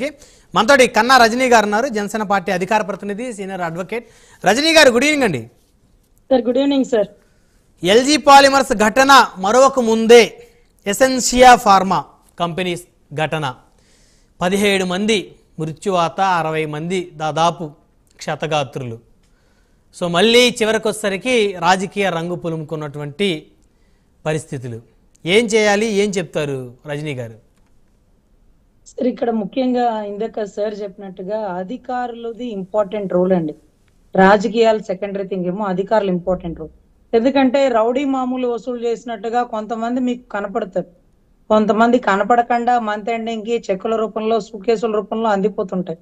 మనతోటి కన్నా రజనీ గారు ఉన్నారు, జనసేన పార్టీ అధికార ప్రతినిధి, సీనియర్ అడ్వకేట్. రజనీ గారు, గుడ్ ఈవినింగ్ అండి. Sir good evening sir. LG polymers ఘటన మరొక ముందే ఎసెన్షియా ఫార్మా కంపెనీస్ ఘటన, 17 మంది మృత్యువాత, 60 మంది దాదాపు క్షతగాత్రులు. సో మళ్ళీ చివరికి వచ్చేసరికి రాజకీయ రంగు పులుముకున్నటువంటి పరిస్థితులు. ఏం చేయాలి, ఏం చెప్తారు రజనీ గారు? సార్ ఇక్కడ ముఖ్యంగా ఇందాక సార్ చెప్పినట్టుగా అధికారులది ఇంపార్టెంట్ రోల్ అండి. రాజకీయాలు సెకండరీ థింగ్ ఏమో, అధికారులు ఇంపార్టెంట్ రోల్. ఎందుకంటే రౌడీ మామూలు వసూలు చేసినట్టుగా కొంతమంది మీకు కనపడతారు, కొంతమంది కనపడకుండా మంత్ ఎండింగ్ కి చెక్కుల రూపంలో, సూకేసుల రూపంలో అందిపోతుంటాయి.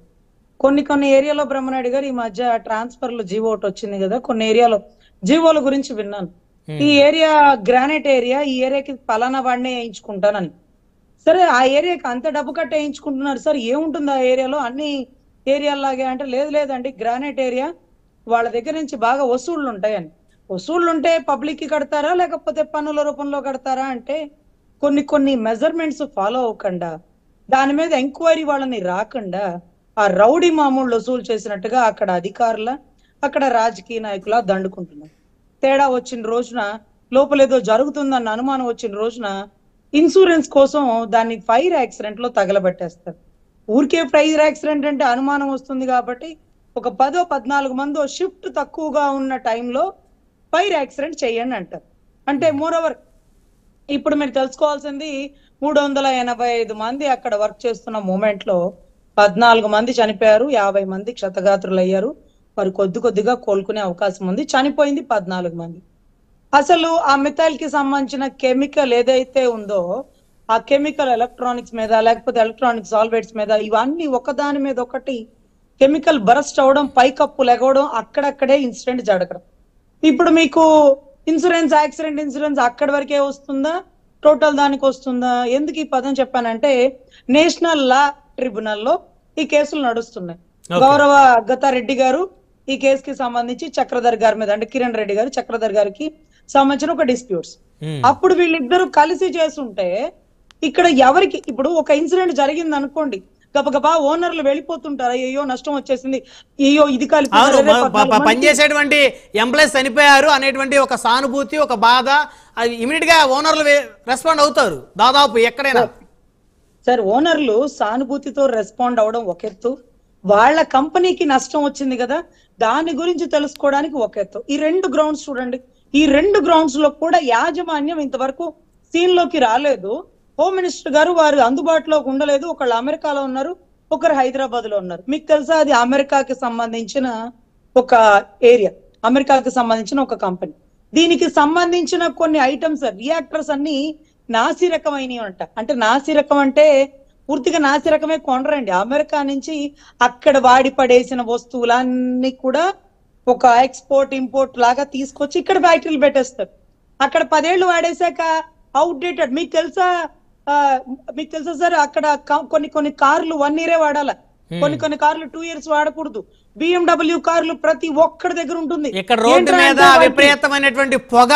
కొన్ని ఏరియాలో బ్రహ్మనాయుడు గారు ఈ మధ్య ట్రాన్స్ఫర్ లో జీవో ఒకటి వచ్చింది కదా, కొన్ని ఏరియాలో జీవోల గురించి విన్నాను. ఈ ఏరియా గ్రానైట్ ఏరియా, ఈ ఏరియాకి పలానా వాడినే వేయించుకుంటానని. సరే, ఆ ఏరియాకి అంత డబ్బు కట్టి వేయించుకుంటున్నారు సార్, ఏముంటుంది ఆ ఏరియాలో అన్ని ఏరియాలాగే అంటే, లేదండి గ్రానైట్ ఏరియా వాళ్ళ దగ్గర నుంచి బాగా వసూళ్లు ఉంటాయని. వసూళ్లు ఉంటే పబ్లిక్ కి కడతారా లేకపోతే పన్నుల రూపంలో కడతారా అంటే, కొన్ని మెజర్మెంట్స్ ఫాలో అవ్వకుండా, దాని మీద ఎంక్వైరీ వాళ్ళని రాకుండా ఆ రౌడీ మామూలు వసూలు చేసినట్టుగా అక్కడ అధికారుల, అక్కడ రాజకీయ నాయకుల దండుకుంటున్నారు. తేడా వచ్చిన రోజున, లోపలేదో జరుగుతుందన్న అనుమానం వచ్చిన రోజున ఇన్సూరెన్స్ కోసం దాన్ని ఫైర్ యాక్సిడెంట్ లో తగలబెట్టేస్తారు. ఊరికే ఫైర్ యాక్సిడెంట్ అంటే అనుమానం వస్తుంది కాబట్టి ఒక 10-14 మందో షిఫ్ట్ తక్కువగా ఉన్న టైంలో ఫైర్ యాక్సిడెంట్ చేయండి అంటారు. అంటే మోరోవర్ ఇప్పుడు మీరు తెలుసుకోవాల్సింది, 385 మంది అక్కడ వర్క్ చేస్తున్న మూమెంట్ లో 14 మంది చనిపోయారు, 50 మంది క్షతగాత్రులు అయ్యారు. వారు కొద్దిగా కోలుకునే అవకాశం ఉంది. చనిపోయింది 14 మంది. అసలు ఆ మిథైల్ కి సంబంధించిన కెమికల్ ఏదైతే ఉందో, ఆ కెమికల్ ఎలక్ట్రానిక్స్ మీద లేకపోతే ఎలక్ట్రానిక్ సాల్వేట్స్ మీద, ఇవన్నీ ఒకదాని మీద ఒకటి కెమికల్ బరస్ట్ అవడం, పైకప్పు లెగవడం, అక్కడక్కడే ఇన్సిడెంట్ జరగడం. ఇప్పుడు మీకు యాక్సిడెంట్ ఇన్సూరెన్స్ అక్కడి వరకే వస్తుందా, టోటల్ దానికి వస్తుందా? ఎందుకు ఈ పదం చెప్పానంటే, నేషనల్ లా ట్రిబ్యునల్ లో ఈ కేసులు నడుస్తున్నాయి. గౌరవ గతారెడ్డి గారు ఈ కేసుకి సంబంధించి చక్రధర్ గారి మీద, అంటే కిరణ్ రెడ్డి గారు చక్రధర్ గారికి సంబంధించిన ఒక డిస్ప్యూట్స్. అప్పుడు వీళ్ళిద్దరు కలిసి చేస్తుంటే, ఇక్కడ ఎవరికి ఇప్పుడు ఒక ఇన్సిడెంట్ జరిగింది అనుకోండి, గబగబా ఓనర్లు వెళ్ళిపోతుంటారు, అయ్యో నష్టం వచ్చేసింది, అయ్యో ఇది పనిచేసేటువంటి ఎంప్లాయీస్ చనిపోయారు అనేటువంటి ఒక సానుభూతి, ఒక బాధ, అది ఇమీడియట్ గా ఓనర్లు రెస్పాండ్ అవుతారు దాదాపు ఎక్కడైనా. సార్, ఓనర్లు సానుభూతితో రెస్పాండ్ అవడం ఒక ఎత్తు, వాళ్ళ కంపెనీకి నష్టం వచ్చింది కదా దాని గురించి తెలుసుకోవడానికి ఒక ఎత్తు. ఈ 2 గ్రౌండ్స్ చూడండి, ఈ 2 గ్రౌండ్స్ లో కూడా యాజమాన్యం ఇంతవరకు సీన్ లోకి రాలేదు. హోమ్ మినిస్టర్ గారు వారు అందుబాటులో ఉండలేదు. ఒకళ్ళు అమెరికాలో ఉన్నారు, ఒకరు హైదరాబాద్ లో ఉన్నారు. మీకు తెలుసా, అది అమెరికాకి సంబంధించిన ఒక ఏరియా, అమెరికాకి సంబంధించిన ఒక కంపెనీ. దీనికి సంబంధించిన కొన్ని ఐటమ్స్, రియాక్టర్స్ అన్ని నాసిరకమైనవి అంట. అంటే నాసిరకం అంటే పూర్తిగా నాసిరకమే కొనరండి. అమెరికా నుంచి అక్కడ వాడి పడేసిన వస్తువులన్నీ కూడా ఒక ఎక్స్పోర్ట్ ఇంపోర్ట్ లాగా తీసుకొచ్చి ఇక్కడ ఫ్యాక్టరీలు పెట్టేస్తారు. అక్కడ 10 ఏళ్లు వాడేశాక అవుట్డేటెడ్. మీకు తెలుసా సార్, అక్కడ కొన్ని కార్లు 1 year వాడాల, కొన్ని కార్లు 2 years వాడకూడదు. BMW కార్లు ప్రతి ఒక్కడి దగ్గర ఉంటుంది. ఇక్కడ రోడ్డు మీద విపరీతమైనటువంటి పొగ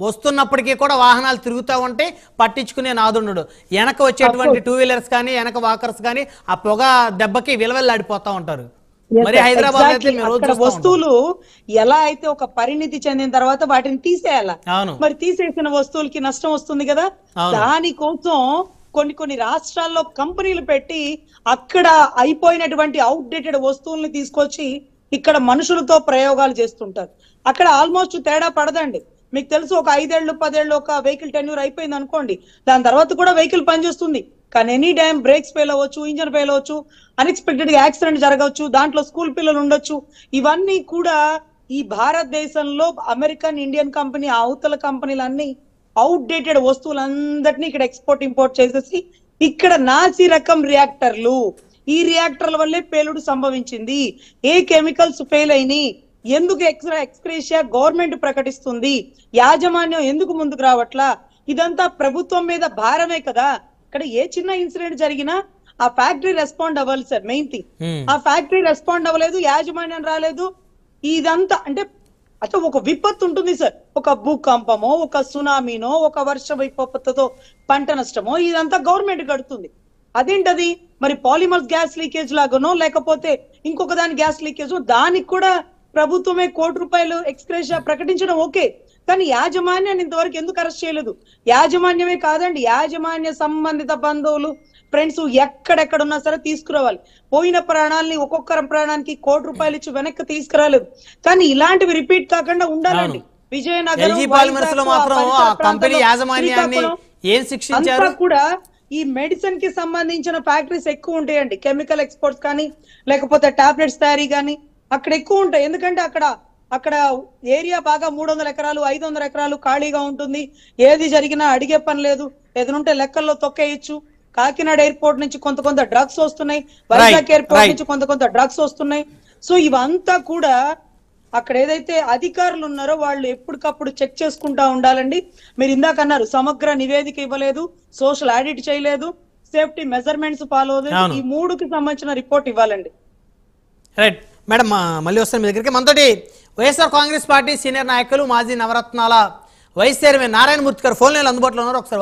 వస్తున్నప్పటికీ కూడా వాహనాలు తిరుగుతూ ఉంటే పట్టించుకునే నాదుండు. వెనక వచ్చేటువంటి 2 wheelers కానీ, వెనక వాకర్స్ కానీ ఆ పొగ దెబ్బకి విలవెల్లాడిపోతా ఉంటారు. మరి హైదరాబాద్ వస్తువులు ఎలా అయితే ఒక పరిణితి చెందిన తర్వాత వాటిని తీసేయాల, మరి తీసేసిన వస్తువులకి నష్టం వస్తుంది కదా. దానికోసం కొన్ని రాష్ట్రాల్లో కంపెనీలు పెట్టి అక్కడ అయిపోయినటువంటి అవుట్డేటెడ్ వస్తువుల్ని తీసుకొచ్చి ఇక్కడ మనుషులతో ప్రయోగాలు చేస్తుంటారు. అక్కడ ఆల్మోస్ట్ తేడా పడదండి. మీకు తెలుసు, ఒక 5 ఏళ్ళు 10 ఏళ్ళు ఒక వెహికల్ టెన్యూర్ అయిపోయింది అనుకోండి, దాని తర్వాత కూడా వెహికల్ పనిచేస్తుంది. కానీ ఎనీ టైం బ్రేక్స్ ఫెయిల్ అవ్వచ్చు, ఇంజన్ ఫెయిల్ అవ్వచ్చు, అన్ఎక్స్పెక్టెడ్ గా యాక్సిడెంట్ జరగవచ్చు, దాంట్లో స్కూల్ పిల్లలు ఉండొచ్చు. ఇవన్నీ కూడా ఈ భారతదేశంలో అమెరికన్, ఇండియన్ కంపెనీ, అవతల కంపెనీలన్నీ అవుట్డేటెడ్ వస్తువులందరినీ ఇక్కడ ఎక్స్పోర్ట్ ఇంపోర్ట్ చేసేసి ఇక్కడ నాసి రకం రియాక్టర్లు, ఈ రియాక్టర్ల వల్లే పేలుడు సంభవించింది. ఏ కెమికల్స్ ఫెయిల్ అయినాయి, ఎందుకు ఎక్స్క్రేషియా గవర్నమెంట్ ప్రకటిస్తుంది, యాజమాన్యం ఎందుకు ముందుకు రావట్లా, ఇదంతా ప్రభుత్వం మీద భారమే కదా. ఇక్కడ ఏ చిన్న ఇన్సిడెంట్ జరిగినా ఆ ఫ్యాక్టరీ రెస్పాండ్ అవ్వాలి సార్, మెయిన్ థింగ్. ఆ ఫ్యాక్టరీ రెస్పాండ్ అవ్వలేదు, యాజమాన్యం రాలేదు. ఇదంతా అంటే అట్లా ఒక విపత్తు ఉంటుంది సార్, ఒక భూకంపమో, ఒక సునామీనో, ఒక వర్ష విపత్తుతో పంట నష్టమో, ఇదంతా గవర్నమెంట్ కడుతుంది. అదేంటది మరి పాలిమర్స్ గ్యాస్ లీకేజ్ లాగానో లేకపోతే ఇంకొక దాని గ్యాస్ లీకేజ్, దానికి కూడా ప్రభుత్వమే ₹1 ఎక్స్గ్రేషియా ప్రకటించడం ఓకే, కానీ యాజమాన్యాన్ని ఇంతవరకు ఎందుకు అరెస్ట్ చేయలేదు? యాజమాన్యమే కాదండి, యాజమాన్య సంబంధిత బంధువులు ఫ్రెండ్స్ ఎక్కడెక్కడ ఉన్నా సరే తీసుకురావాలి. పోయిన ప్రాణాలని ఒక్కొక్కరి ప్రాణానికి ₹1 ఇచ్చి వెనక్కి తీసుకురాలేదు. కానీ ఇలాంటివి రిపీట్ కాకుండా ఉండాలండి. విజయనగరం, LG పాలిమర్స్ లో మాత్రం ఆ కంపెనీ యాజమాన్యాన్ని ఏం శిక్షించారు? అంతా కూడా ఈ మెడిసిన్ కి సంబంధించిన ఫ్యాక్టరీస్ ఎక్కువ ఉంటాయండి. కెమికల్ ఎక్స్పోర్ట్స్ కానీ లేకపోతే టాబ్లెట్స్ తయారీ కానీ అక్కడ ఎక్కువ ఉంటాయి. ఎందుకంటే అక్కడ ఏరియా బాగా 300 ఎకరాలు 500 ఎకరాలు ఖాళీగా ఉంటుంది. ఏది జరిగినా అడిగే పని లేదు, ఏదనుంటే లెక్కల్లో తొక్కేయచ్చు. కాకినాడ ఎయిర్పోర్ట్ నుంచి కొంత డ్రగ్స్ వస్తున్నాయి, వైజాగ్ ఎయిర్పోర్ట్ నుంచి కొంత డ్రగ్స్ వస్తున్నాయి. సో ఇవంతా కూడా అక్కడ ఏదైతే అధికారులు ఉన్నారో వాళ్ళు ఎప్పటికప్పుడు చెక్ చేసుకుంటా ఉండాలండి. మీరు ఇందాక అన్నారు సమగ్ర నివేదిక ఇవ్వలేదు, సోషల్ ఆడిట్ చేయలేదు, సేఫ్టీ మెజర్మెంట్స్ ఫాలో అవ్వలేదు. ఈ 3కి సంబంధించిన రిపోర్ట్ ఇవ్వాలండి. రైట్ మేడం, మళ్ళీ వస్తాను మీ దగ్గరికి. మనతోటి వైఎస్ఆర్ కాంగ్రెస్ పార్టీ సీనియర్ నాయకులు మాజీ నవరత్నాల వైస్ చైర్మన్ నారాయణమూర్తి గారు ఫోన్ లైన్లో అందుబాటులో ఉన్నారు. ఒకసారి